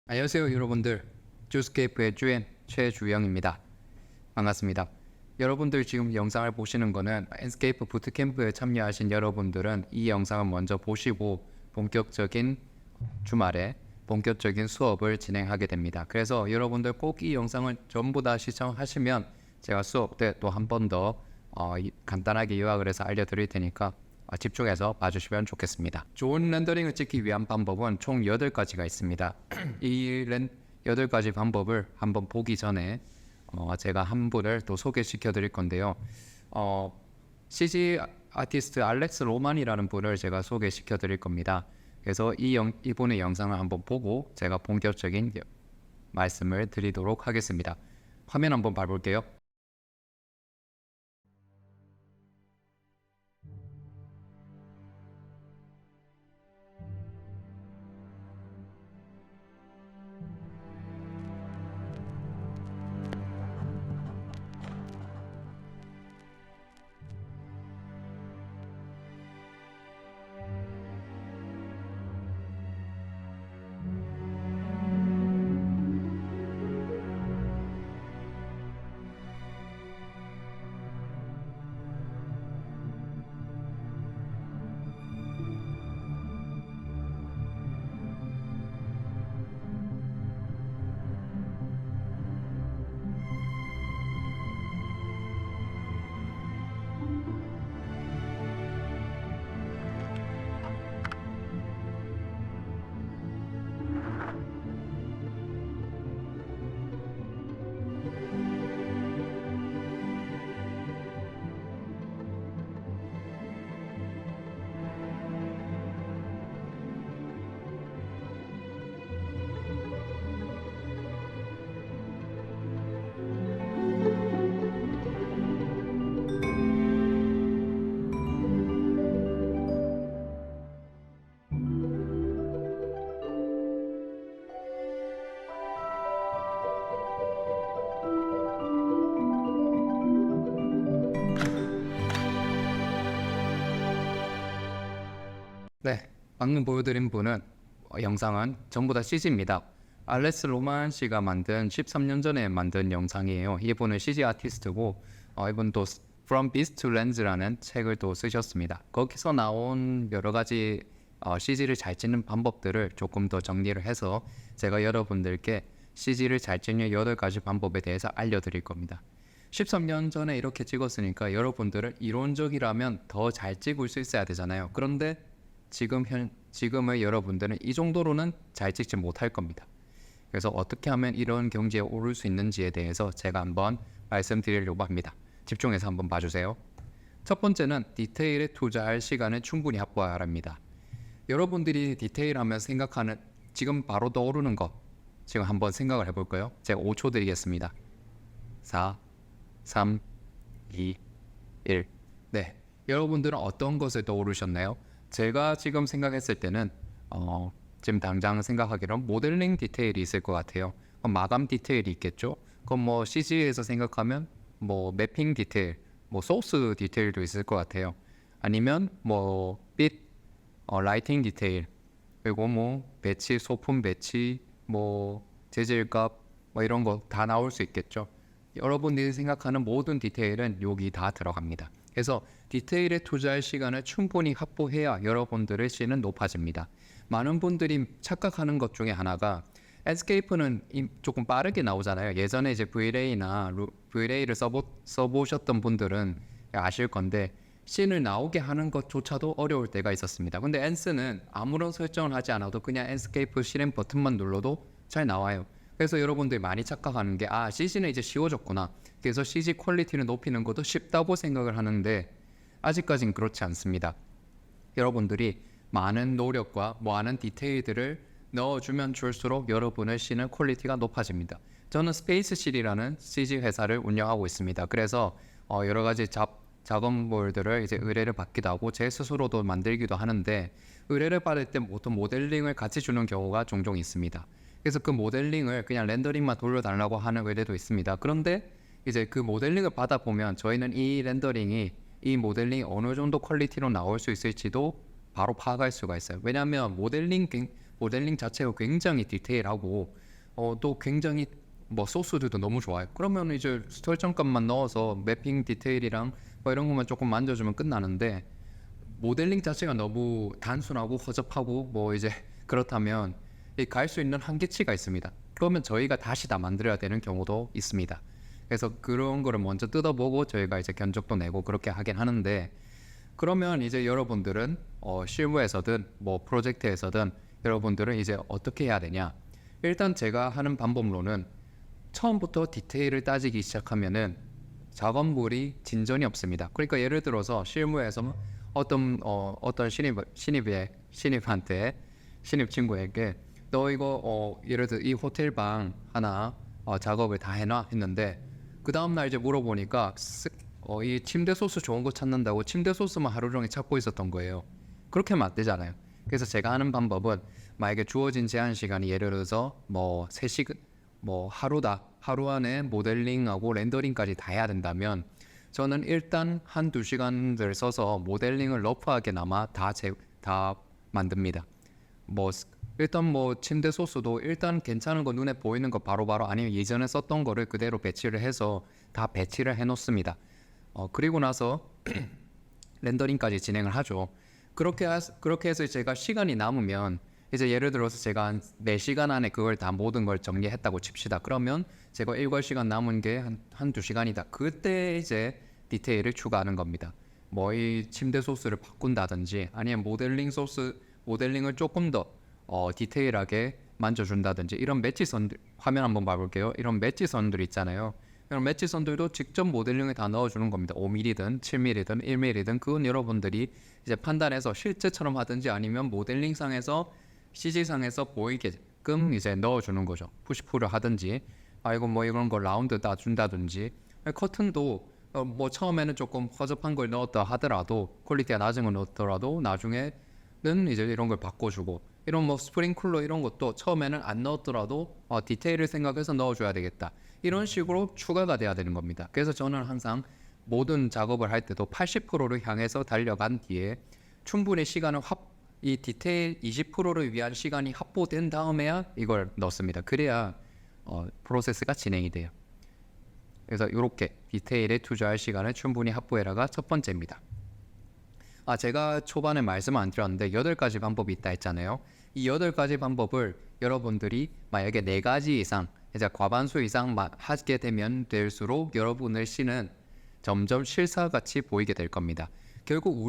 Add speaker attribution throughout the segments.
Speaker 1: 안녕하세요 여러분들, 주스케이프의 주엔 최주영입니다. 반갑습니다. 여러분들 지금 영상을 보시는 거는 엔스케이프 부트캠프에 참여하신 여러분들은 이 영상을 먼저 보시고 본격적인 주말에 본격적인 수업을 진행하게 됩니다. 그래서 여러분들 꼭 이 영상을 전부 다 시청하시면 제가 수업 때 또 한 번 더 간단하게 요약을 해서 알려드릴 테니까 집중해서 봐주시면 좋겠습니다. 좋은 렌더링을 찍기 위한 방법은 총 8가지가 있습니다. 이 8가지 방법을 한번 보기 전에 제가 한 분을 또 소개시켜 드릴 건데요. CG 아티스트 알렉스 로만이라는 분을 제가 소개시켜 드릴 겁니다. 그래서 이분의 영상을 한번 보고 제가 본격적인 말씀을 드리도록 하겠습니다. 화면 한번 봐볼게요. 네, 방금 보여드린 분은 영상은 전부 다 CG입니다. 알렉스 로만 씨가 만든 13년 전에 만든 영상이에요. 이분은 CG 아티스트고 이분도 From Beast to Lens라는 책을 또 쓰셨습니다. 거기서 나온 여러 가지 CG를 잘 찍는 방법들을 조금 더 정리를 해서 제가 여러분들께 CG를 잘 찍는 8가지 방법에 대해서 알려드릴 겁니다. 13년 전에 이렇게 찍었으니까 여러분들은 이론적이라면 더 잘 찍을 수 있어야 되잖아요. 그런데 지금의 여러분들은 이 정도로는 잘 찍지 못할 겁니다. 그래서 어떻게 하면 이런 경지에 오를 수 있는지에 대해서 제가 한번 말씀드리려고 합니다. 집중해서 한번 봐주세요. 첫 번째는 디테일에 투자할 시간을 충분히 확보해야 합니다. 여러분들이 디테일 하면 생각하는 지금 바로 떠오르는 것 지금 한번 생각을 해볼까요? 제가 5초 드리겠습니다. 4, 3, 2, 1. 네, 여러분들은 어떤 것을 떠오르셨나요? 제가 지금 생각했을 때는 지금 당장 생각하기로는 모델링 디테일이 있을 것 같아요. 마감 디테일이 있겠죠. 그럼 뭐 CG에서 생각하면 뭐 매핑 디테일, 뭐 소스 디테일도 있을 것 같아요. 아니면 뭐 빛, 라이팅 디테일, 그리고 뭐 배치, 소품 배치, 뭐 재질값, 뭐 이런 거 다 나올 수 있겠죠. 여러분들이 생각하는 모든 디테일은 여기 다 들어갑니다. 그래서 디테일에 투자할 시간을 충분히 확보해야 여러분들의 C는 높아집니다. 많은 분들이 착각하는 것 중에 하나가 엔스케이프는 조금 빠르게 나오잖아요. 예전에 이제 V-Ray를 써보셨던 분들은 아실 건데 C를 나오게 하는 것조차도 어려울 때가 있었습니다. 근데 엔스는 아무런 설정을 하지 않아도 그냥 엔스케이프 실행 버튼만 눌러도 잘 나와요. 그래서 여러분들이 많이 착각하는 게 CG는 이제 쉬워졌구나. 그래서 CG 퀄리티를 높이는 것도 쉽다고 생각을 하는데 아직까진 그렇지 않습니다. 여러분들이 많은 노력과 많은 디테일들을 넣어주면 줄수록 여러분의 C는 퀄리티가 높아집니다. 저는 스페이스실이라는 CG 회사를 운영하고 있습니다. 그래서 여러 가지 작업물들을 이제 의뢰를 받기도 하고 제 스스로도 만들기도 하는데 의뢰를 받을 때 보통 모델링을 같이 주는 경우가 종종 있습니다. 그래서 그 모델링을 그냥 렌더링만 돌려달라고 하는 의뢰도 있습니다. 그런데 이제 그 모델링을 받아보면 저희는 이 모델링이 어느 정도 퀄리티로 나올 수 있을지도 바로 파악할 수가 있어요. 왜냐하면 모델링 자체가 굉장히 디테일하고 또 굉장히 뭐 소스들도 너무 좋아요. 그러면 이제 설정값만 넣어서 매핑 디테일이랑 뭐 이런 것만 조금 만져주면 끝나는데 모델링 자체가 너무 단순하고 허접하고 뭐 이제 그렇다면 갈 수 있는 한계치가 있습니다. 그러면 저희가 다시 다 만들어야 되는 경우도 있습니다. 그래서 그런 거를 먼저 뜯어보고 저희가 이제 견적도 내고 그렇게 하긴 하는데, 그러면 이제 여러분들은 실무에서든 뭐 프로젝트에서든 여러분들은 이제 어떻게 해야 되냐? 일단 제가 하는 방법론은 처음부터 디테일을 따지기 시작하면은 작업물이 진전이 없습니다. 그러니까 예를 들어서 실무에서 어떤 신입 친구에게 너 이거 예를 들어 이 호텔 방 하나 작업을 다 해놔 했는데, 그 다음 날 이제 물어보니까 이 침대 소스 좋은 거 찾는다고 침대 소스만 하루 종일 찾고 있었던 거예요. 그렇게 하면 안 되잖아요. 그래서 제가 하는 방법은, 만약에 주어진 제한 시간이 예를 들어서 뭐 3시간 뭐 하루 안에 모델링하고 렌더링까지 다 해야 된다면 저는 일단 1-2시간을 써서 모델링을 러프하게나마 다 만듭니다. 뭐 일단 뭐 침대 소스도 일단 괜찮은 거, 눈에 보이는 거 바로바로, 아니면 예전에 썼던 거를 그대로 배치를 해서 다 배치를 해 놓습니다. 그리고 나서 렌더링까지 진행을 하죠. 그렇게 해서 제가 시간이 남으면 이제 예를 들어서 제가 한 4시간 안에 그걸 다 모든 걸 정리했다고 칩시다. 그러면 제가 일과 시간 남은 게 한 2시간이다. 그때 이제 디테일을 추가하는 겁니다. 뭐 이 침대 소스를 바꾼다든지, 아니면 모델링을 조금 더 디테일하게 만져준다든지, 이런 매치선들, 화면 한번 봐볼게요. 이런 매치선들 있잖아요. 이런 매치선들도 직접 모델링에 다 넣어주는 겁니다. 5mm든 7mm든 1mm든 그건 여러분들이 이제 판단해서 실제처럼 하든지, 아니면 모델링상에서 CG상에서 보이게끔 이제 넣어주는 거죠. 푸시풀을 하든지, 이거 뭐 이런 거 라운드 따준다든지. 커튼도 뭐 처음에는 조금 허접한 걸 넣었다 하더라도, 퀄리티가 낮은 걸 넣었더라도 나중에는 이제 이런 걸 바꿔주고, 이런 뭐 스프링쿨러 이런 것도 처음에는 안 넣었더라도 디테일을 생각해서 넣어줘야 되겠다, 이런 식으로 추가가 돼야 되는 겁니다. 그래서 저는 항상 모든 작업을 할 때도 80%를 향해서 달려간 뒤에 충분히 이 디테일 20%를 위한 시간이 확보된 다음에야 이걸 넣습니다. 그래야 프로세스가 진행이 돼요. 그래서 이렇게 디테일에 투자할 시간을 충분히 확보해라가 첫 번째입니다. 제가 초반에 말씀 안 드렸는데 8가지 방법이 있다 했잖아요. 이 8가지 방법을 여러분들이 만약에 4가지 이상, 이제 과반수 이상 하게 되면 될수록 여러분의 씬은 점점 실사같이 보이게 될 겁니다. 결국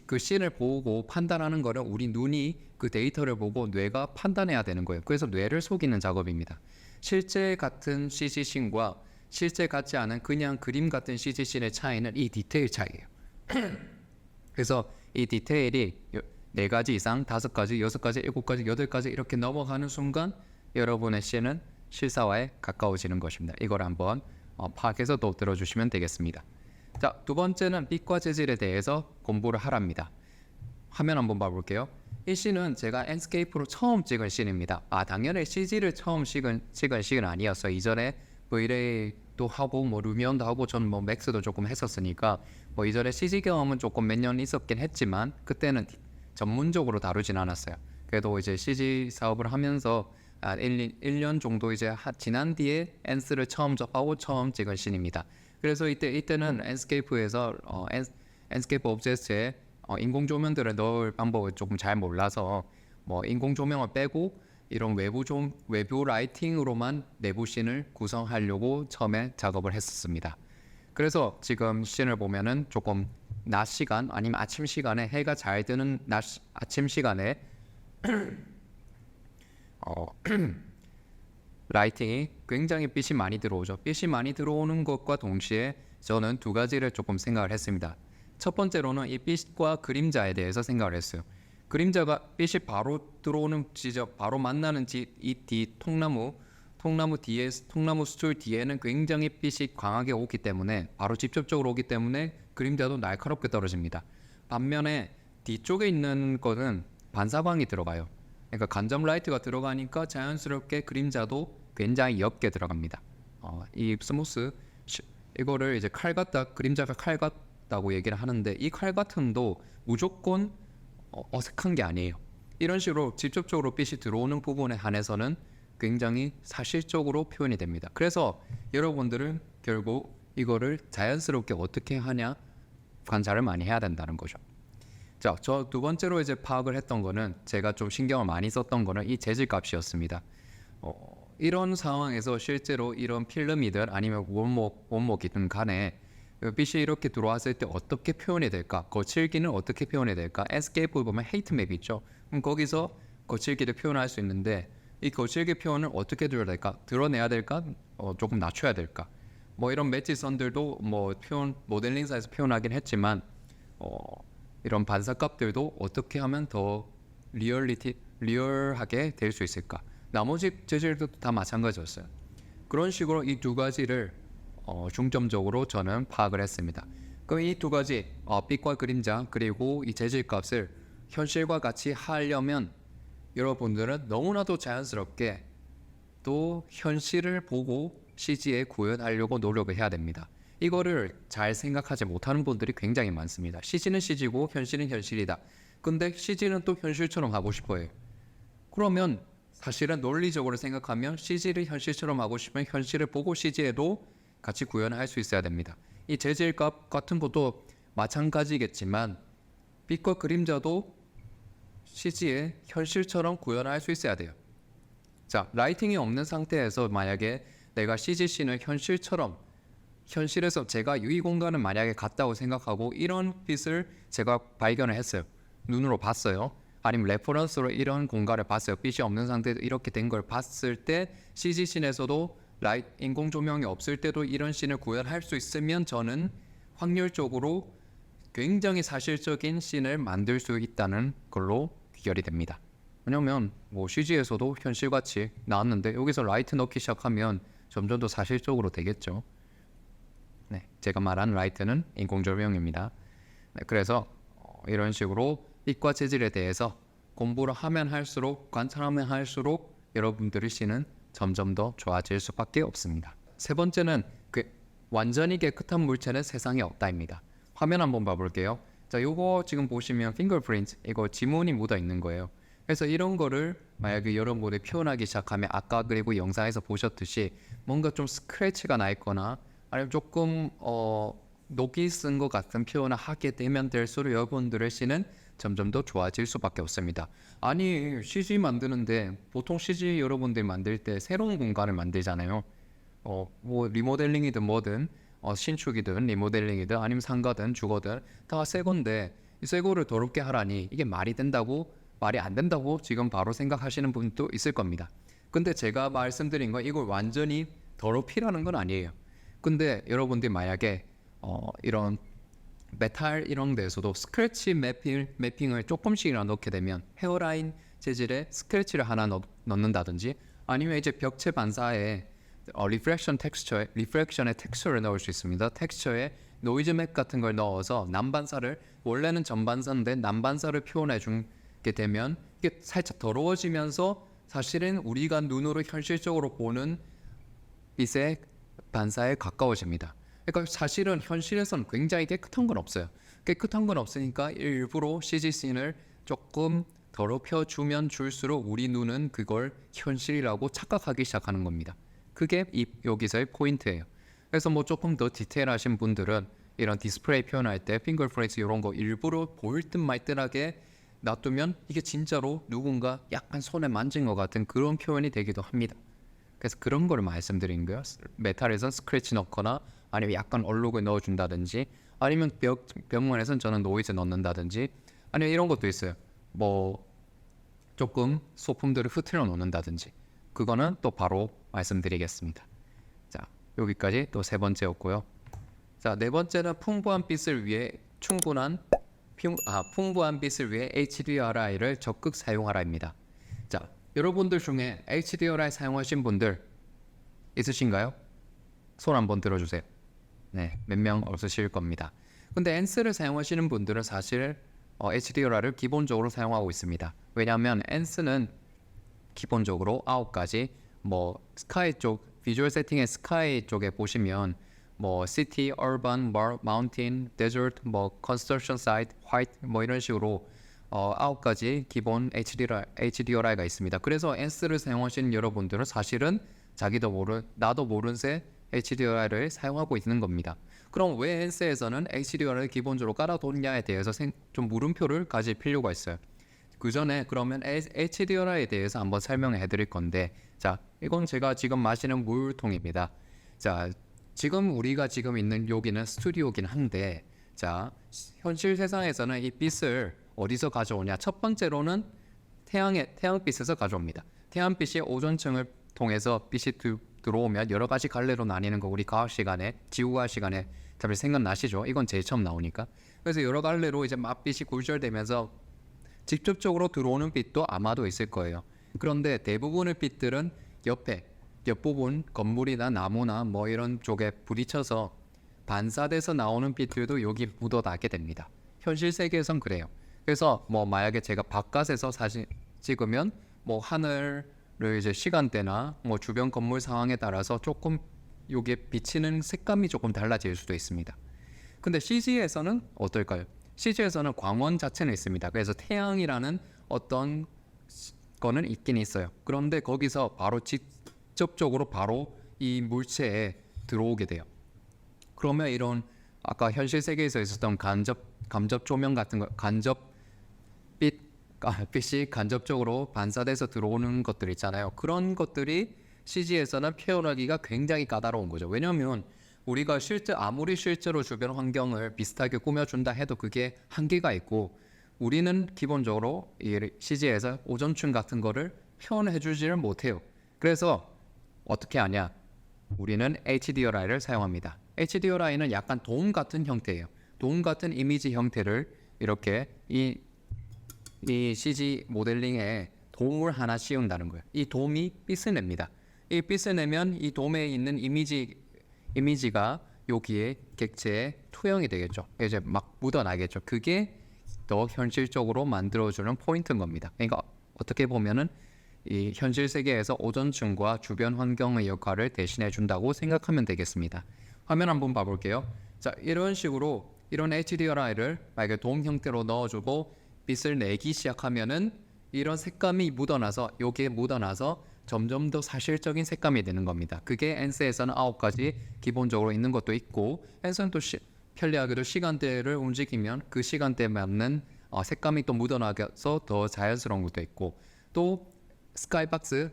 Speaker 1: 그 씬을 보고 판단하는 거는 우리 눈이 그 데이터를 보고 뇌가 판단해야 되는 거예요. 그래서 뇌를 속이는 작업입니다. 실제 같은 CG 씬과 실제 같지 않은 그냥 그림 같은 CG 씬의 차이는 이 디테일 차이예요. 그래서 이 디테일이 4가지 이상, 5가지, 6가지, 7가지, 8가지 이렇게 넘어가는 순간 여러분의 씬은 실사화에 가까워지는 것입니다. 이걸 한번 파악해서 또 들어주시면 되겠습니다. 자, 두 번째는 빛과 재질에 대해서 공부를 하랍니다. 화면 한번 봐볼게요. 이 씬은 제가 엔스케이프로 처음 찍은 씬입니다. 당연히 CG를 처음 찍은 씬은 아니었어요. 이전에 브이레이도 하고 뭐 루미온도 하고 전 뭐 맥스도 조금 했었으니까 뭐 이전에 CG 경험은 조금 몇 년 있었긴 했지만 그때는 전문적으로 다루진 않았어요. 그래도 이제 CG 사업을 하면서 1년 정도 이제 지난 뒤에 엔스를 처음 접하고 처음 찍은 씬입니다. 그래서 이때는 엔스케이프에서 엔스케이프 오브젝트에 인공 조명들을 넣을 방법을 조금 잘 몰라서 뭐 인공 조명을 빼고 이런 외부 라이팅으로만 내부 씬을 구성하려고 처음에 작업을 했었습니다. 그래서 지금 씬을 보면은 조금 낮 시간 아니면 아침 시간에, 해가 잘 드는 아침 시간에 라이팅이 굉장히 빛이 많이 들어오죠. 빛이 많이 들어오는 것과 동시에 저는 2가지를 조금 생각을 했습니다. 첫 번째로는 이 빛과 그림자에 대해서 생각을 했어요. 그림자가 빛이 바로 들어오는 지점, 바로 만나는 이 통나무 스툴 뒤에는 굉장히 빛이 강하게 오기 때문에, 바로 직접적으로 오기 때문에 그림자도 날카롭게 떨어집니다. 반면에 뒤쪽에 있는 거는 반사광이 들어가요. 그러니까 간접 라이트가 들어가니까 자연스럽게 그림자도 굉장히 옅게 들어갑니다. 이 스무스 이거를 이제 그림자가 칼 같다고 얘기를 하는데, 이 칼 같음도 무조건 어색한 게 아니에요. 이런 식으로 직접적으로 빛이 들어오는 부분에 한해서는 굉장히 사실적으로 표현이 됩니다. 그래서 여러분들은 결국 이거를 자연스럽게 어떻게 하냐 관찰을 많이 해야 된다는 거죠. 자, 저 두 번째로 이제 파악을 했던 거는 제가 좀 신경을 많이 썼던 거는 이 재질 값이었습니다. 이런 상황에서 실제로 이런 필름이든 아니면 원목이든 간에 빛이 이렇게 들어왔을 때 어떻게 표현이 될까? 거칠기는 어떻게 표현이 될까? 에스케이프 보면 헤이트 맵 있죠. 그럼 거기서 거칠기를 표현할 수 있는데 이 거칠기 표현을 어떻게 드러내야 될까? 조금 낮춰야 될까? 뭐 이런 매지선들도 뭐 표현 모델링사에서 표현하긴 했지만 이런 반사값들도 어떻게 하면 더 리얼하게 될 수 있을까? 나머지 재질도 다 마찬가지였어요. 그런 식으로 이 두 가지를 중점적으로 저는 파악을 했습니다. 그럼 이 두 가지 빛과 그림자 그리고 이 재질값을 현실과 같이 하려면 여러분들은 너무나도 자연스럽게 또 현실을 보고 CG에 구현하려고 노력을 해야 됩니다. 이거를 잘 생각하지 못하는 분들이 굉장히 많습니다. CG는 CG고 현실은 현실이다. 근데 CG는 또 현실처럼 하고 싶어요. 그러면 사실은 논리적으로 생각하면 CG를 현실처럼 하고 싶으면 현실을 보고 CG에도 같이 구현할 수 있어야 됩니다. 이 재질값 같은 것도 마찬가지겠지만 빛과 그림자도 CG에 현실처럼 구현할 수 있어야 돼요. 자, 라이팅이 없는 상태에서 만약에 내가 CG씬을 현실에서 제가 유의 공간을 만약에 같다고 생각하고 이런 빛을 제가 발견을 했어요. 눈으로 봤어요. 아니면 레퍼런스로 이런 공간을 봤어요. 빛이 없는 상태에서 이렇게 된 걸 봤을 때 CG씬에서도 인공 조명이 없을 때도 이런 씬을 구현할 수 있으면 저는 확률적으로 굉장히 사실적인 씬을 만들 수 있다는 걸로 귀결이 됩니다. 왜냐면 뭐 CG에서도 현실같이 나왔는데 여기서 라이트 넣기 시작하면 점점 더 사실적으로 되겠죠. 네, 제가 말한 라이트는 인공조명입니다. 네, 그래서 이런 식으로 빛과 재질에 대해서 공부를 하면 할수록 관찰하면 할수록 여러분들의 씬은 점점 더 좋아질 수밖에 없습니다. 세 번째는 완전히 깨끗한 물체는 세상에 없다입니다. 화면 한번 봐볼게요. 자, 요거 지금 보시면 핑거프린트 이거 지문이 묻어 있는 거예요. 그래서 이런 거를 만약에 여러분이 표현하기 시작하면 아까 그리고 영상에서 보셨듯이 뭔가 좀 스크래치가 나 있거나 아니면 조금 녹이 쓴 것 같은 표현을 하게 되면 될수록 여러분들의 씬은 점점 더 좋아질 수밖에 없습니다. 아니 CG 만드는데 보통 CG 여러분들이 만들 때 새로운 공간을 만들잖아요. 뭐 리모델링이든 뭐든 신축이든 리모델링이든 아니면 상가든 주거든 다 새 건데 이 새 거를 더럽게 하라니 이게 말이 안 된다고 지금 바로 생각하시는 분도 있을 겁니다. 근데 제가 말씀드린 건 이걸 완전히 더럽히라는 건 아니에요. 근데 여러분들이 만약에 이런 메탈 이런 데서도 스크래치 매핑을 조금씩이나 넣게 되면 헤어라인 재질에 스크래치를 하나 넣는다든지 아니면 이제 벽체 반사에 리프렉션의 텍스처를 넣을 수 있습니다. 텍스처에 노이즈 맵 같은 걸 넣어서 난반사를 원래는 전반사인데 난반사를 표현해 주게 되면 이게 살짝 더러워지면서 사실은 우리가 눈으로 현실적으로 보는 빛의 반사에 가까워집니다. 그러니까 사실은 현실에서는 굉장히 깨끗한 건 없어요. 깨끗한 건 없으니까 일부러 CG씬을 조금 더럽혀 주면 줄수록 우리 눈은 그걸 현실이라고 착각하기 시작하는 겁니다. 그게 여기서의 포인트예요. 그래서 뭐 조금 더 디테일하신 분들은 이런 디스플레이 표현할 때 핑거프린트 이런 거 일부러 보일 듯 말 듯하게 놔두면 이게 진짜로 누군가 약간 손에 만진 것 같은 그런 표현이 되기도 합니다. 그래서 그런 거를 말씀드린 거예요. 메탈에선 스크래치 넣거나 아니면 약간 얼룩을 넣어준다든지 아니면 벽면에선 저는 노이즈 넣는다든지 아니면 이런 것도 있어요. 뭐 조금 소품들을 흐트려 놓는다든지 그거는 또 바로 말씀드리겠습니다. 자, 여기까지 또 세 번째였고요. 자, 네 번째는 풍부한 빛을 위해 HDRI를 적극 사용하라입니다. 자, 여러분들 중에 HDRI 사용하신 분들 있으신가요? 손 한번 들어주세요. 네, 몇 명 없으실 겁니다. 근데 엔스를 사용하시는 분들은 사실 HDRI를 기본적으로 사용하고 있습니다. 왜냐하면 엔스는 기본적으로 9가지 뭐 스카이 쪽 비주얼 세팅의 스카이 쪽에 보시면 뭐 시티, 얼반, 마운틴, 데저트, 뭐 컨스트럭션 사이트, 화이트 뭐 이런 식으로 9가지 기본 HDRI가 있습니다. 그래서 ANS를 사용하시는 여러분들은 사실은 나도 모른 새 HDRI를 사용하고 있는 겁니다. 그럼 왜 ANS에서는 HDRI를 기본적으로 깔아뒀냐에 대해서 좀 물음표를 가질 필요가 있어요. 그 전에 그러면 HDRI에 대해서 한번 설명해 드릴 건데, 자, 이건 제가 지금 마시는 물통입니다. 자, 지금 우리가 지금 있는 여기는 스튜디오긴 한데, 자, 현실 세상에서는 이 빛을 어디서 가져오냐? 첫 번째로는 태양빛에서 가져옵니다. 태양빛이 오존층을 통해서 빛이 들어오면 여러 가지 갈래로 나뉘는 거 우리 과학 시간에, 지구과학 시간에 다들 생각나시죠? 이건 제일 처음 나오니까. 그래서 여러 갈래로 이제 맛빛이 굴절되면서 직접적으로 들어오는 빛도 아마도 있을 거예요. 그런데 대부분의 빛들은 옆부분 건물이나 나무나 뭐 이런 쪽에 부딪혀서 반사돼서 나오는 빛들도 여기 묻어나게 됩니다. 현실 세계에선 그래요. 그래서 뭐 만약에 제가 바깥에서 사진 찍으면 뭐 하늘을 이제 시간대나 뭐 주변 건물 상황에 따라서 조금 여기에 비치는 색감이 조금 달라질 수도 있습니다. 근데 CG에서는 어떨까요? CG에서는 광원 자체는 있습니다. 그래서 태양이라는 어떤 거는 있긴 있어요. 그런데 거기서 바로 직접적으로 바로 이 물체에 들어오게 돼요. 그러면 이런 아까 현실 세계에서 있었던 간접 조명 같은 거, 빛이 간접적으로 반사돼서 들어오는 것들 있잖아요. 그런 것들이 CG에서는 표현하기가 굉장히 까다로운 거죠. 왜냐하면 우리가 아무리 실제로 주변 환경을 비슷하게 꾸며준다 해도 그게 한계가 있고, 우리는 기본적으로 이 CG에서 오존층 같은 거를 표현해주지를 못해요. 그래서 어떻게 하냐? 우리는 HDRI를 사용합니다. HDRI는 약간 돔 같은 형태예요. 돔 같은 이미지 형태를 이렇게 이 CG 모델링에 돔을 하나 씌운다는 거예요. 이 돔이 빛을 냅니다. 이 빛을 내면 이 돔에 있는 이미지가 여기에 객체에 투영이 되겠죠. 이제 막 묻어나겠죠. 그게 더 현실적으로 만들어주는 포인트인 겁니다. 그러니까 어떻게 보면은 이 현실 세계에서 오존층과 주변 환경의 역할을 대신해 준다고 생각하면 되겠습니다. 화면 한번 봐볼게요. 자, 이런 식으로 이런 HDRI를 만약에 돔 형태로 넣어주고 빛을 내기 시작하면은 이런 색감이 여기에 묻어나서 점점 더 사실적인 색감이 되는 겁니다. 그게 ANS에서는 9가지 기본적으로 있는 것도 있고, ANS는 또 편리하게도 시간대를 움직이면 그 시간대에 맞는 색감이 또 묻어나서 더 자연스러운 것도 있고, 또 스카이박스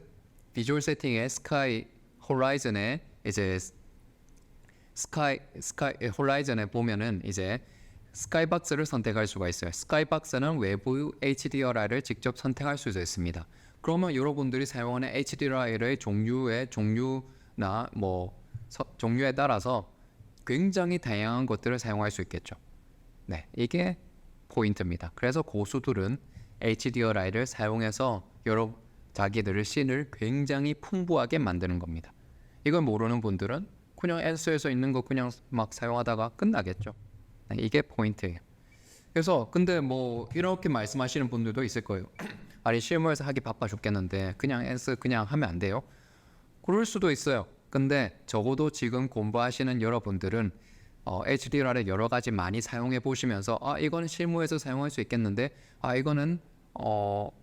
Speaker 1: 비주얼 세팅에 스카이 호라이즌에 이제 스카이 호라이즌에 보면은 이제 스카이박스를 선택할 수가 있어요. 스카이박스는 외부 HDRI를 직접 선택할 수도 있습니다. 그러면 여러분들이 사용하는 HDRI의 종류에 따라서 굉장히 다양한 것들을 사용할 수 있겠죠. 네, 이게 포인트입니다. 그래서 고수들은 HDRI를 사용해서 자기들의 씬을 굉장히 풍부하게 만드는 겁니다. 이걸 모르는 분들은 그냥 ANS에서 있는 거 그냥 막 사용하다가 끝나겠죠. 네, 이게 포인트예요. 그래서 근데 뭐 이렇게 말씀하시는 분들도 있을 거예요. 아니 실무에서 하기 바빠 죽겠는데 그냥 ANS 그냥 하면 안 돼요? 그럴 수도 있어요. 근데 적어도 지금 공부하시는 여러분들은 HDRI를 여러 가지 많이 사용해 보시면서 이거는 실무에서 사용할 수 있겠는데 이거는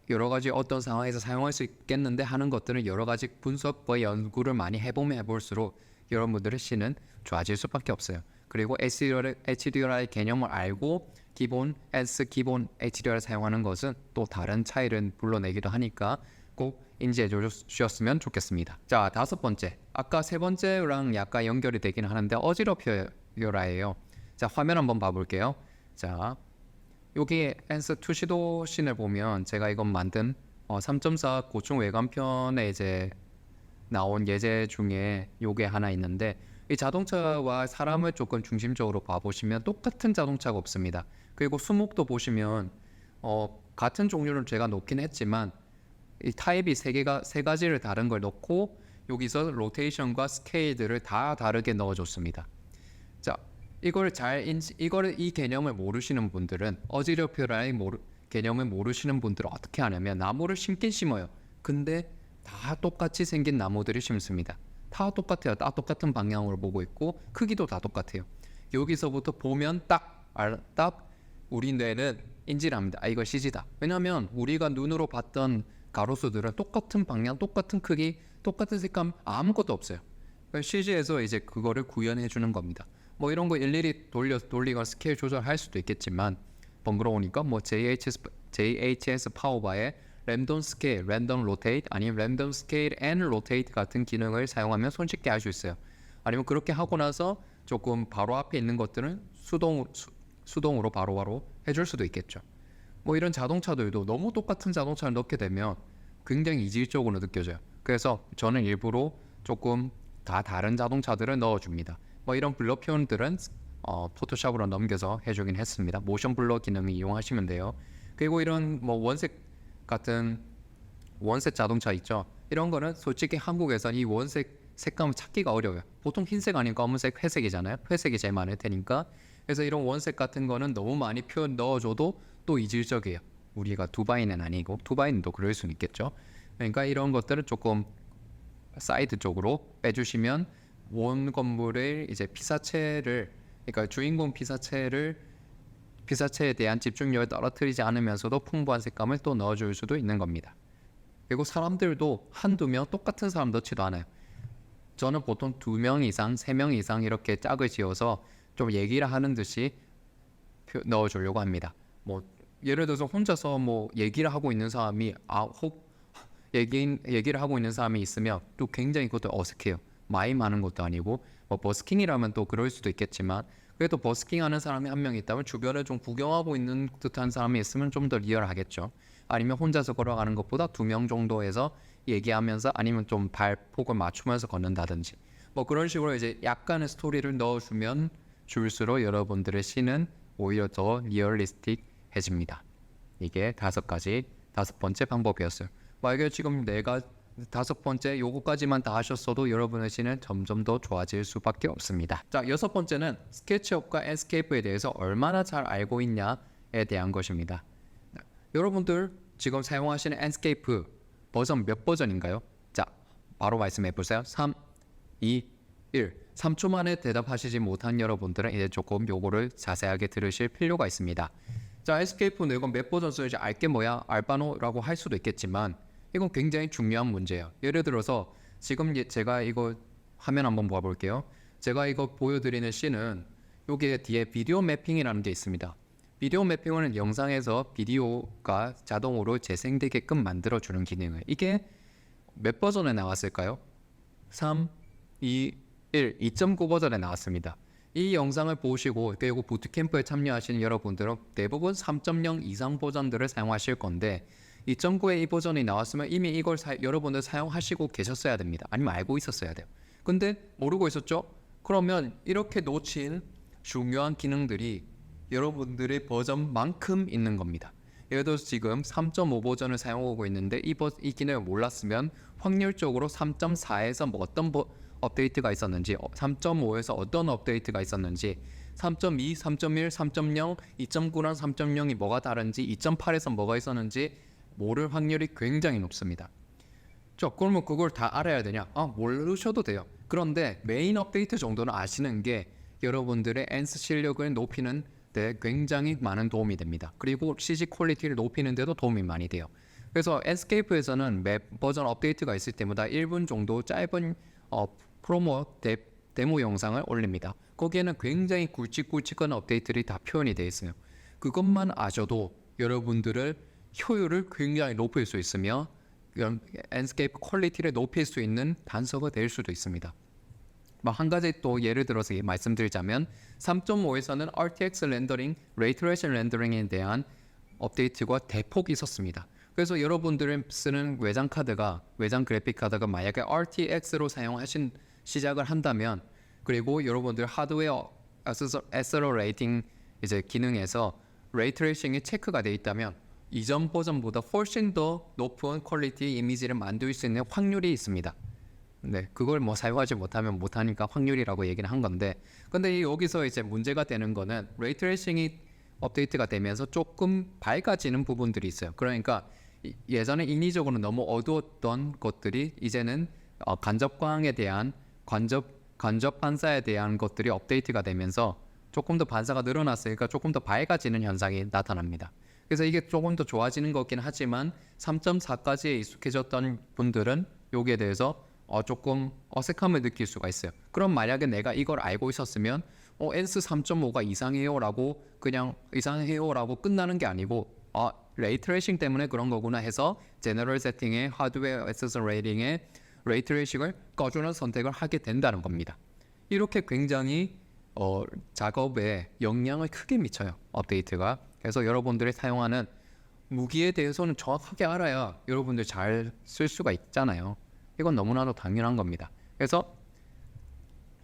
Speaker 1: 여러 가지 어떤 상황에서 사용할 수 있겠는데 하는 것들은 여러 가지 분석과 연구를 많이 해보면 해볼수록 여러분들의 씬은 좋아질 수밖에 없어요. 그리고 HDRI 개념을 알고 기본 HDR을 사용하는 것은 또 다른 차이를 불러내기도 하니까 꼭 인지해 주셨으면 좋겠습니다. 자, 5번째. 아까 3번째랑 약간 연결이 되긴 하는데 어지럽혀요라예요. 자, 화면 한번 봐볼게요. 자, 여기 ANS 투시도 씬을 보면 제가 이건 만든 3.4 고층 외관편에 이제 나온 예제 중에 요게 하나 있는데, 이 자동차와 사람을 조금 중심적으로 봐보시면 똑같은 자동차가 없습니다. 그리고 수목도 보시면 같은 종류를 제가 놓긴 했지만 이 타입이 세 가지를 다른 걸 넣고 여기서 로테이션과 스케일들을 다 다르게 넣어줬습니다. 자, 이 개념을 모르시는 분들은 어지럽혀라의 개념을 모르시는 분들은 어떻게 하냐면 나무를 심긴 심어요. 근데 다 똑같이 생긴 나무들이 심습니다. 다 똑같아요. 다 똑같은 방향으로 보고 있고 크기도 다 똑같아요. 여기서부터 보면 딱 우리 뇌는 인지를 합니다. 아, 이거 CG다. 왜냐하면 우리가 눈으로 봤던 가로수들은 똑같은 방향, 똑같은 크기, 똑같은 색감 아무것도 없어요. CG에서 이제 그거를 구현해 주는 겁니다. 뭐 이런 거 일일이 돌리거나 스케일 조절할 수도 있겠지만 번거로우니까 뭐 JHS 파워바에 랜덤 스케일, 랜덤 로테이트 아니면 랜덤 스케일 앤 로테이트 같은 기능을 사용하면 손쉽게 할 수 있어요. 아니면 그렇게 하고 나서 조금 바로 앞에 있는 것들은 수동으로 바로바로 해줄 수도 있겠죠. 뭐 이런 자동차들도 너무 똑같은 자동차를 넣게 되면 굉장히 이질적으로 느껴져요. 그래서 저는 일부러 조금 다 다른 자동차들을 넣어줍니다. 뭐 이런 블러 표현들은 포토샵으로 넘겨서 해주긴 했습니다. 모션 블러 기능을 이용하시면 돼요. 그리고 이런 뭐 원색 같은 원색 자동차 있죠. 이런 거는 솔직히 한국에서 이 원색 색감을 찾기가 어려워요. 보통 흰색 아닌 검은색, 회색이잖아요. 회색이 제일 많을 테니까. 그래서 이런 원색 같은 거는 너무 많이 표현 넣어줘도 또 이질적이에요. 우리가 두바이는 아니고 두바이는 또 그럴 수는 있겠죠. 그러니까 이런 것들은 조금 사이드 쪽으로 빼주시면 원 건물의 이제 피사체를, 그러니까 주인공 피사체에 대한 집중력을 떨어뜨리지 않으면서도 풍부한 색감을 또 넣어줄 수도 있는 겁니다. 그리고 사람들도 한두 명 똑같은 사람 넣지도 않아요. 저는 보통 2명 이상, 3명 이상 이렇게 짝을 지어서 좀 얘기를 하는 듯이 넣어주려고 합니다. 뭐 예를 들어서 혼자서 뭐 얘기를 하고 있는 사람이 얘기를 하고 있는 사람이 있으면 또 굉장히 그것도 어색해요. 마임하는 것도 아니고 뭐 버스킹이라면 또 그럴 수도 있겠지만 그래도 버스킹하는 사람이 한 명 있다면 주변을 좀 구경하고 있는 듯한 사람이 있으면 좀 더 리얼하겠죠. 아니면 혼자서 걸어가는 것보다 2명 정도에서 얘기하면서 아니면 좀 발폭을 맞추면서 걷는다든지 뭐 그런 식으로 이제 약간의 스토리를 넣어주면 줄수록 여러분들의 씬은 오히려 더 리얼리스틱해집니다. 이게 다섯 번째 방법이었어요. 만약에 지금 내가 5번째 요거까지만 다 하셨어도 여러분의 씬은 점점 더 좋아질 수밖에 없습니다. 자, 6번째는 스케치업과 엔스케이프에 대해서 얼마나 잘 알고 있냐에 대한 것입니다. 여러분들 지금 사용하시는 엔스케이프 버전 몇 버전인가요? 자, 바로 말씀해 보세요. 3, 2, 1. 3초 만에 대답하시지 못한 여러분들은 이제 조금 요거를 자세하게 들으실 필요가 있습니다. 자, 엔스케이프 내가 몇 버전 써야지 알게 뭐야? 알바노라고 할 수도 있겠지만 이건 굉장히 중요한 문제예요. 예를 들어서 지금 제가 이거 화면 한번 봐볼게요. 제가 이거 보여드리는 씬은 여기에 뒤에 비디오 매핑이라는 게 있습니다. 비디오 매핑은 영상에서 비디오가 자동으로 재생되게끔 만들어주는 기능이에요. 이게 몇 버전에 나왔을까요? 3, 2, 1, 2.9 버전에 나왔습니다. 이 영상을 보시고 그리고 부트캠프에 참여하시는 여러분들은 대부분 3.0 이상 버전들을 사용하실 건데 2.9의 이 버전이 나왔으면 이미 이걸 여러분들 사용하시고 계셨어야 됩니다. 아니면 알고 있었어야 돼요. 근데 모르고 있었죠? 그러면 이렇게 놓친 중요한 기능들이 여러분들의 버전만큼 있는 겁니다. 예를 들어서 지금 3.5 버전을 사용하고 있는데 이 기능을 몰랐으면 확률적으로 3.4에서 뭐 어떤 업데이트가 있었는지 3.5에서 어떤 업데이트가 있었는지 3.2, 3.1, 3.0, 2.9랑 3.0이 뭐가 다른지 2.8에서 뭐가 있었는지 모를 확률이 굉장히 높습니다. 그러면 그걸 다 알아야 되냐? 모르셔도 돼요. 그런데 메인 업데이트 정도는 아시는 게 여러분들의 엔스 실력을 높이는 데 굉장히 많은 도움이 됩니다. 그리고 CG 퀄리티를 높이는 데도 도움이 많이 돼요. 그래서 엔스케이프에서는 매 버전 업데이트가 있을 때마다 1분 정도 짧은 데모 영상을 올립니다. 거기에는 굉장히 굵직굵직한 업데이트들이 다 표현이 되어 있어요. 그것만 아셔도 여러분들의 효율을 굉장히 높일 수 있으며 엔스케이프 퀄리티를 높일 수 있는 단서가 될 수도 있습니다. 한 가지 또 예를 들어서 말씀드리자면 3.5에서는 RTX 렌더링, 레이 트레이싱 렌더링에 대한 업데이트가 대폭 있었습니다. 그래서 여러분들이 쓰는 외장 그래픽 카드가 만약에 RTX로 시작을 한다면 그리고 여러분들 하드웨어 애서러레이팅 이제 기능에서 레이 트레이싱이 체크가 되어 있다면 이전 버전보다 훨씬 더 높은 퀄리티의 이미지를 만들 수 있는 확률이 있습니다. 네, 그걸 뭐 사용하지 못하면 못하니까 확률이라고 얘기는 한 건데, 근데 여기서 이제 문제가 되는 거는 레이 트레이싱이 업데이트가 되면서 조금 밝아지는 부분들이 있어요. 그러니까 예전에 인위적으로 너무 어두웠던 것들이 이제는 간접광에 대한 간접 반사에 대한 것들이 업데이트가 되면서 조금 더 반사가 늘어났으니까 조금 더 밝아지는 현상이 나타납니다. 그래서 이게 조금 더 좋아지는 거긴 하지만 3.4까지에 익숙해졌던 분들은 여기에 대해서 조금 어색함을 느낄 수가 있어요. 그럼 만약에 내가 이걸 알고 있었으면 엔스 3.5가 이상해요라고 그냥 이상해요라고 끝나는 게 아니고 레이트레이싱 때문에 그런 거구나 해서 제너럴 세팅에 하드웨어 액세서 레이팅에 레이트레이싱을 꺼주는 선택을 하게 된다는 겁니다. 이렇게 굉장히 작업에 영향을 크게 미쳐요, 업데이트가. 그래서 여러분들이 사용하는 무기에 대해서는 정확하게 알아야 여러분들 잘 쓸 수가 있잖아요. 이건 너무나도 당연한 겁니다. 그래서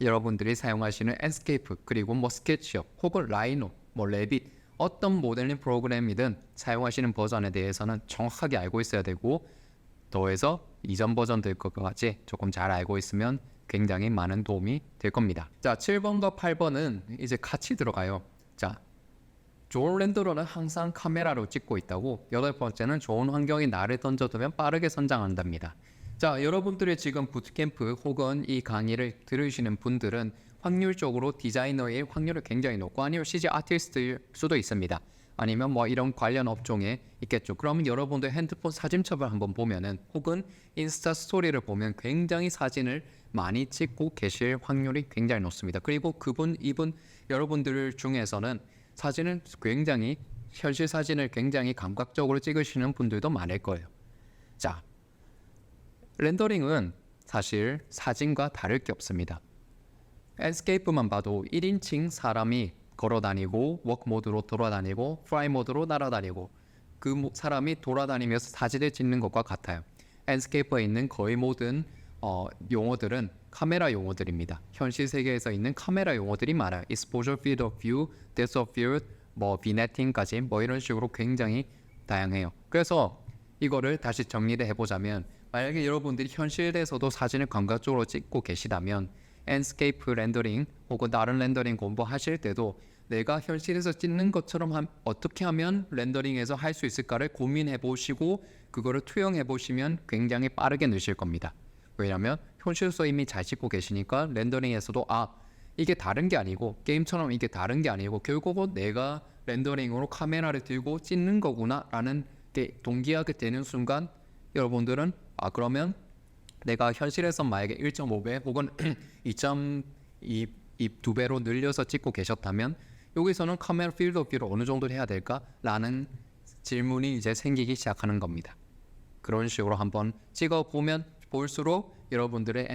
Speaker 1: 여러분들이 사용하시는 엔스케이프 그리고 뭐 스케치업 혹은 라이노, 뭐 레빗 어떤 모델링 프로그램이든 사용하시는 버전에 대해서는 정확하게 알고 있어야 되고, 더해서 이전 버전들 것까지 조금 잘 알고 있으면 굉장히 많은 도움이 될 겁니다. 자, 7번과 8번은 이제 같이 들어가요. 자, 좋은 렌더러는 항상 카메라로 찍고 있다고, 8번째는 좋은 환경에 나를 던져두면 빠르게 성장한답니다. 자, 여러분들이 지금 부트캠프 혹은 이 강의를 들으시는 분들은 확률적으로 디자이너의 확률이 굉장히 높고, 아니면 CG 아티스트일 수도 있습니다. 아니면 뭐 이런 관련 업종에 있겠죠. 그러면 여러분들 핸드폰 사진첩을 한번 보면은, 혹은 인스타 스토리를 보면 굉장히 사진을 많이 찍고 계실 확률이 굉장히 높습니다. 그리고 이분 여러분들 중에서는 사진을 굉장히 현실 사진을 굉장히 감각적으로 찍으시는 분들도 많을 거예요. 자, 렌더링은 사실 사진과 다를 게 없습니다. 랜드스케이프만 봐도 1인칭 사람이 걸어다니고 워크 모드로 돌아다니고 프라이 모드로 날아다니고 그 사람이 돌아다니면서 사진을 찍는 것과 같아요. 랜드스케이프에 있는 거의 모든 용어들은 카메라 용어들입니다. 현실 세계에서 있는 카메라 용어들이 많아요. Exposure, Field of View, Depth of Field, 뭐 비네팅까지 뭐 이런 식으로 굉장히 다양해요. 그래서 이거를 다시 정리를 해보자면, 만약에 여러분들이 현실에서도 사진을 감각적으로 찍고 계시다면 랜드스케이프 렌더링 혹은 다른 렌더링 공부하실 때도 내가 현실에서 찍는 것처럼 어떻게 하면 렌더링에서 할 수 있을까를 고민해 보시고 그거를 투영해 보시면 굉장히 빠르게 느실 겁니다. 왜냐하면 현실에서 이미 잘 찍고 계시니까 렌더링에서도 이게 다른 게 아니고, 게임처럼 이게 다른 게 아니고 결국은 내가 렌더링으로 카메라를 들고 찍는 거구나 라는 게 동기화가 되는 순간, 여러분들은 그러면 내가 현실에서 만약에 1.5배 혹은 2.2 2배로 늘려서 찍고 계셨다면 여기서는 카메라 필드 오브 뷰를 어느 정도 해야 될까? 라는 질문이 이제 생기기 시작하는 겁니다. 그런 식으로 한번 찍어보면 볼수록 여러분들의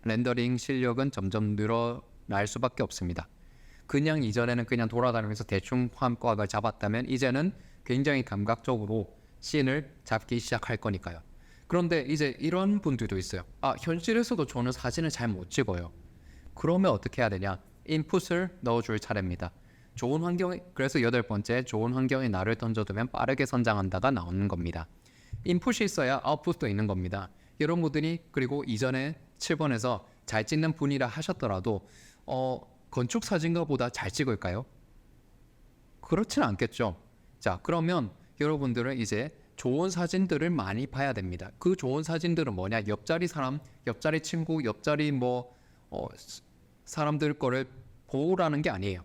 Speaker 1: 렌더링 실력은 점점 늘어날 수밖에 없습니다. 그냥 이전에는 그냥 돌아다니면서 대충 화각을 잡았다면 이제는 굉장히 감각적으로 씬을 잡기 시작할 거니까요. 그런데 이제 이런 분들도 있어요. 현실에서도 저는 사진을 잘 못 찍어요. 그러면 어떻게 해야 되냐? 인풋을 넣어줄 차례입니다. 좋은 환경에, 그래서 8번째, 좋은 환경에 나를 던져두면 빠르게 성장한다가 나오는 겁니다. 인풋이 있어야 아웃풋도 있는 겁니다. 여러분들이 그리고 이전에 7번에서 잘 찍는 분이라 하셨더라도 건축 사진가보다 잘 찍을까요? 그렇지는 않겠죠. 자, 그러면 여러분들은 이제 좋은 사진들을 많이 봐야 됩니다. 그 좋은 사진들은 뭐냐? 옆자리 사람, 옆자리 친구, 옆자리 사람들 거를 보라는 게 아니에요.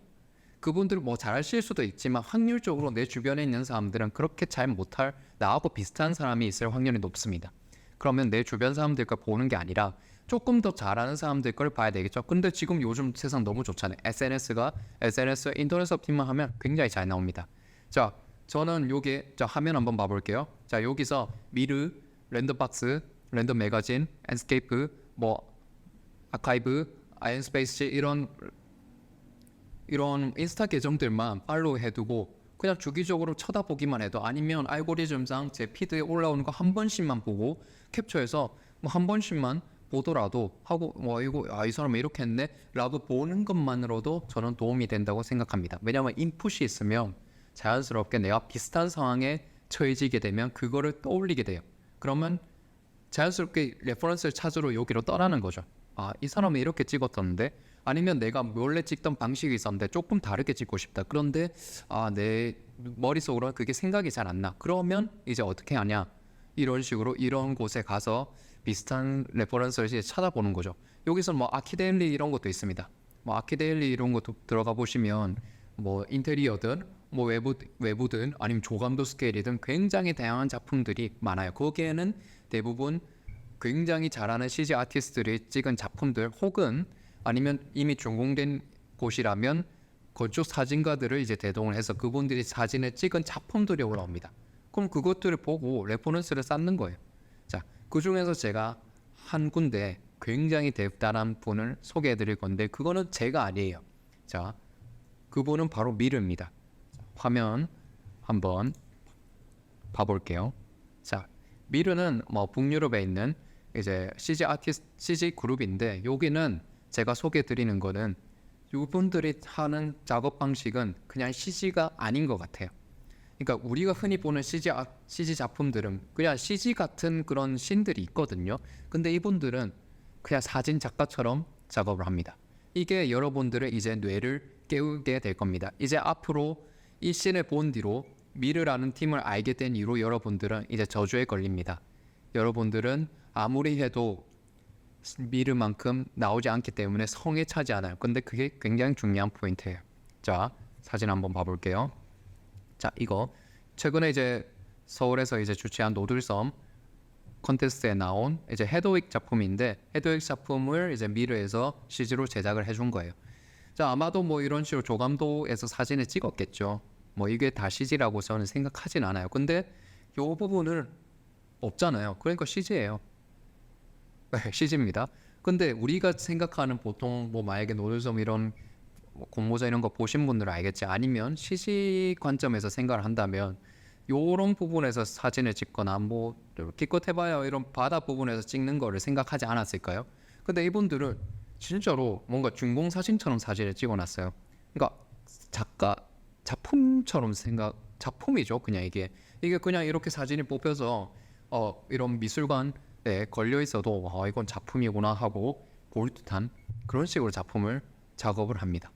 Speaker 1: 그분들 뭐 잘하실 수도 있지만 확률적으로 내 주변에 있는 사람들은 그렇게 잘 못할, 나하고 비슷한 사람이 있을 확률이 높습니다. 그러면 내 주변 사람들 걸 보는 게 아니라 조금 더 잘하는 사람들 걸 봐야 되겠죠. 근데 지금 요즘 세상 너무 좋잖아요. SNS 인터넷 서핑만 하면 굉장히 잘 나옵니다. 자, 저는 화면 한번 봐볼게요. 자, 여기서 미르, 랜덤박스, 랜덤 매거진, 랜드스케이프, 아카이브, 아이언스페이스 이런 인스타 계정들만 팔로우 해두고 그냥 주기적으로 쳐다보기만 해도, 아니면 알고리즘상 제 피드에 올라오는 거 한 번씩만 보고 캡처해서 한 번씩만 보더라도 하고 이 사람은 이렇게 했네 라고 보는 것만으로도 저는 도움이 된다고 생각합니다. 왜냐하면 인풋이 있으면 자연스럽게 내가 비슷한 상황에 처해지게 되면 그거를 떠올리게 돼요. 그러면 자연스럽게 레퍼런스를 찾으러 여기로 떠나는 거죠. 이 사람은 이렇게 찍었던데, 아니면 내가 원래 찍던 방식이 있었는데 조금 다르게 찍고 싶다. 그런데 내 머릿속으로 그게 생각이 잘 안 나. 그러면 이제 어떻게 하냐? 이런 식으로 이런 곳에 가서 비슷한 레퍼런스를 이제 찾아보는 거죠. 여기서 아키데일리 이런 것도 있습니다. 아키데일리 이런 것도 들어가 보시면 인테리어든 뭐 외부든 아니면 조감도 스케일이든 굉장히 다양한 작품들이 많아요. 거기에는 대부분 굉장히 잘하는 CG 아티스트들이 찍은 작품들 혹은 아니면 이미 준공된 곳이라면 그쪽 사진가들을 이제 대동을 해서 그분들이 사진을 찍은 작품들이 올라옵니다. 그럼 그것들을 보고 레퍼런스를 쌓는 거예요. 자, 그 중에서 제가 한 군데 굉장히 대단한 분을 소개해 드릴 건데 그거는 제가 아니에요. 자, 그분은 바로 미르입니다. 화면 한번 봐볼게요. 자, 미르는 뭐 북유럽에 있는 이제 CG 아티스트, CG 그룹인데 여기는 제가 소개해 드리는 거는 이분들이 하는 작업 방식은 그냥 CG가 아닌 것 같아요. 그러니까 우리가 흔히 보는 CG 작품들은 그냥 CG 같은 그런 씬들이 있거든요. 근데 이분들은 그냥 사진 작가처럼 작업을 합니다. 이게 여러분들의 이제 뇌를 깨우게 될 겁니다. 이제 앞으로 이 씬을 본 뒤로 미르라는 팀을 알게 된 이후로 여러분들은 이제 저주에 걸립니다. 여러분들은 아무리 해도 미르만큼 나오지 않기 때문에 성에 차지 않아요. 근데 그게 굉장히 중요한 포인트예요. 자, 사진 한번 봐볼게요. 자, 이거 최근에 이제 서울에서 이제 주최한 노들섬 콘테스트에 나온 이제 헤드윅 작품인데 헤드윅 작품을 이제 미르에서 CG로 제작을 해준 거예요. 자, 아마도 뭐 이런 식으로 조감도에서 사진을 찍었겠죠. 뭐 이게 다 CG라고 저는 생각하진 않아요. 근데 요 부분은 없잖아요. 그러니까 CG예요. 네, CG입니다. 근데 우리가 생각하는 보통 뭐 만약에 노들섬 이런 뭐 공모전 이런 거 보신 분들은 알겠지. 아니면 CG 관점에서 생각을 한다면 요런 부분에서 사진을 찍거나 뭐 기껏 해봐야 이런 바다 부분에서 찍는 거를 생각하지 않았을까요? 근데 이분들은 진짜로 뭔가 중공 사진처럼 사진을 찍어놨어요. 그러니까 작품처럼 작품이죠. 그냥 이게 그냥 이렇게 사진이 뽑혀서 이런 미술관에 걸려 있어도 이건 작품이구나 하고 볼 듯한 그런 식으로 작업을 합니다.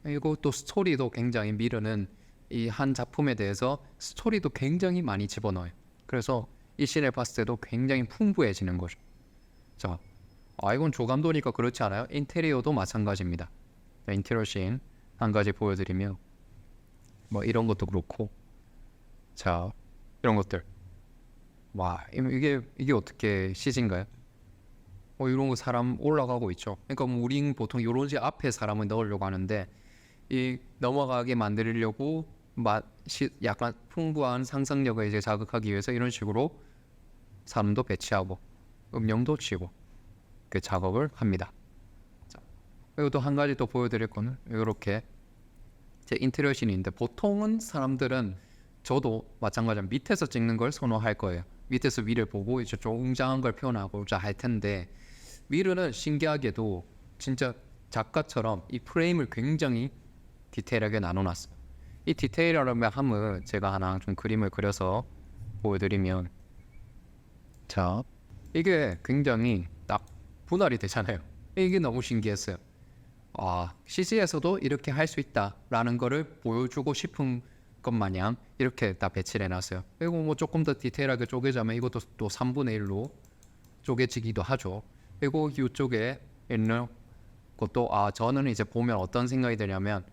Speaker 1: 그리고 또 스토리도 굉장히 미르는 이 한 작품에 대해서 스토리도 굉장히 많이 집어넣어요. 그래서 이 씬을 봤을 때도 굉장히 풍부해지는 거죠. 자, 이건 조감도니까 그렇지 않아요? 인테리어도 마찬가지입니다. 자, 인테리어 씬 한 가지 보여드리면 뭐 이런 것도 그렇고, 자, 이런 것들. 와, 이게 어떻게 CG인가요? 이런 거 사람 올라가고 있죠. 그러니까 뭐 우린 보통 요런지 앞에 사람을 넣으려고 하는데 이 넘어가게 만들려고 약간 풍부한 상상력을 이제 자극하기 위해서 이런 식으로 사람도 배치하고 음영도 치고 그 작업을 합니다. 자, 그리고 또 한 가지 또 보여드릴 거는 이렇게 제 인테리어 씬인데 보통은 사람들은 저도 마찬가지로 밑에서 찍는 걸 선호할 거예요. 밑에서 위를 보고 이제 좀 웅장한 걸 표현하고자 할 텐데 미르는 신기하게도 진짜 작가처럼 이 프레임을 굉장히 디테일하게 나눠놨어요. 이 디테일함을 함을 제가 하나 좀 그림을 그려서 보여드리면, 자, 이게 굉장히 딱 분할이 되잖아요. 이게 너무 신기했어요. CG에서도 이렇게 할 수 있다라는 거를 보여주고 싶은 것 마냥 이렇게 다 배치를 해놨어요. 그리고 뭐 조금 더 디테일하게 쪼개자면 이것도 또 3분의 1로 쪼개지기도 하죠. 그리고 이쪽에 있는 것도 저는 이제 보면 어떤 생각이 드냐면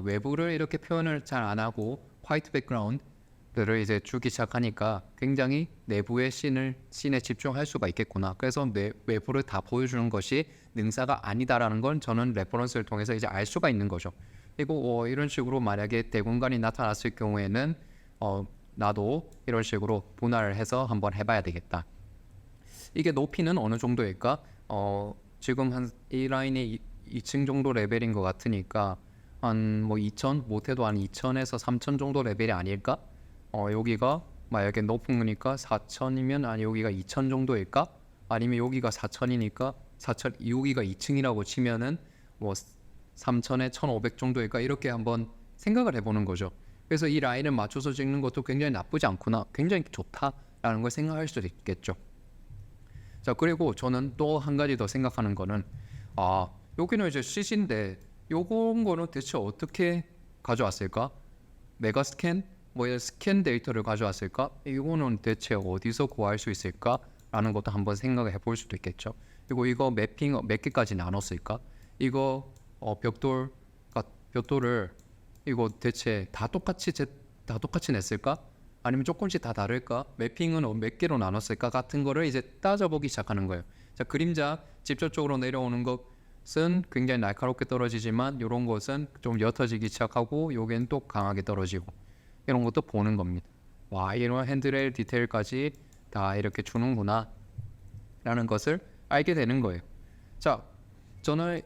Speaker 1: 외부를 이렇게 표현을 잘 안 하고 화이트 백그라운드를 이제 주기 시작하니까 굉장히 내부의 씬에 집중할 수가 있겠구나. 그래서 외부를 다 보여주는 것이 능사가 아니다라는 건 저는 레퍼런스를 통해서 이제 알 수가 있는 거죠. 그리고 이런 식으로 만약에 대공간이 나타났을 경우에는 나도 이런 식으로 분할을 해서 한번 해봐야 되겠다. 이게 높이는 어느 정도일까? 지금 한 이 라인이 2층 정도 레벨인 것 같으니까 한 뭐 2,000 못해도 한 2,000에서 3,000 정도 레벨이 아닐까? 여기가 만약에 높은 거니까 4,000이면 여기가 2,000 정도일까? 아니면 여기가 4,000이니까 4,000 여기가 2층이라고 치면은 뭐 3,000에 1,500 정도일까? 이렇게 한번 생각을 해보는 거죠. 그래서 이 라인을 맞춰서 찍는 것도 굉장히 나쁘지 않구나, 굉장히 좋다라는 걸 생각할 수도 있겠죠. 자, 그리고 저는 또 한 가지 더 생각하는 거는 여기는 이제 CG인데 요런 거는 대체 어떻게 가져왔을까? 메가 스캔? 뭐 스캔 데이터를 가져왔을까? 이거는 대체 어디서 구할 수 있을까? 라는 것도 한번 생각을 해볼 수도 있겠죠. 그리고 이거 매핑 몇 개까지 나눴을까? 이거 벽돌을 이거 대체 다 똑같이 냈을까? 아니면 조금씩 다 다를까? 매핑은 몇 개로 나눴을까? 같은 거를 이제 따져보기 시작하는 거예요. 자, 그림자 직접적으로 내려오는 것은 굉장히 날카롭게 떨어지지만 이런 것은 좀 옅어지기 시작하고 요겐 또 강하게 떨어지고 이런 것도 보는 겁니다. 와, 이런 핸드레일 디테일까지 다 이렇게 주는구나 라는 것을 알게 되는 거예요. 자, 저는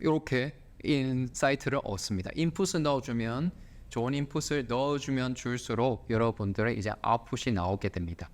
Speaker 1: 이렇게 인사이트를 얻습니다. 인풋을 넣어주면 좋은 인풋을 넣어주면 줄수록 여러분들의 이제 아웃풋이 나오게 됩니다.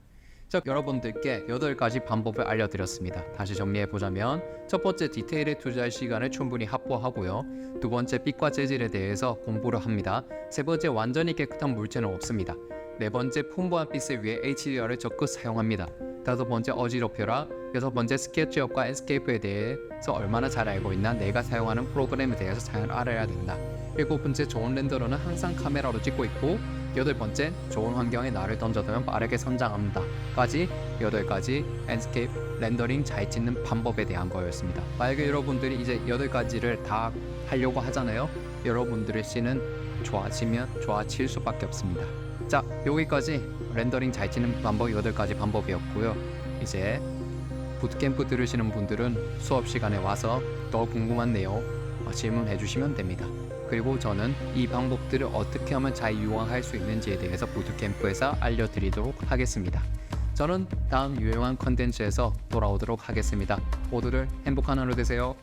Speaker 1: 자, 여러분들께 8가지 방법을 알려드렸습니다. 다시 정리해보자면 첫 번째, 디테일에 투자할 시간을 충분히 확보하고요. 두 번째, 빛과 재질에 대해서 공부를 합니다. 세 번째, 완전히 깨끗한 물체는 없습니다. 네 번째, 풍부한 빛을 위해 HDR을 적극 사용합니다. 다섯 번째, 어지럽혀라. 여섯 번째, 스케치업과 엔스케이프에 대해서 얼마나 잘 알고 있나, 내가 사용하는 프로그램에 대해서 잘 알아야 된다. 일곱 번째, 좋은 렌더러는 항상 카메라로 찍고 있고, 여덟 번째, 좋은 환경에 나를 던져두면 빠르게 성장합니다. 까지 8가지 엔스케이프 렌더링 잘 찍는 방법에 대한 거였습니다. 만약에 여러분들이 이제 8가지를 다 하려고 하잖아요. 여러분들의 씬은 좋아질 수밖에 없습니다. 자, 여기까지 렌더링 잘 찍는 방법 8가지 방법이었고요. 이제 부트캠프 들으시는 분들은 수업 시간에 와서 더 궁금한 내용 질문해 주시면 됩니다. 그리고 저는 이 방법들을 어떻게 하면 잘 이용할 수 있는지에 대해서 부트캠프에서 알려드리도록 하겠습니다. 저는 다음 유용한 컨텐츠에서 돌아오도록 하겠습니다. 모두들 행복한 하루 되세요.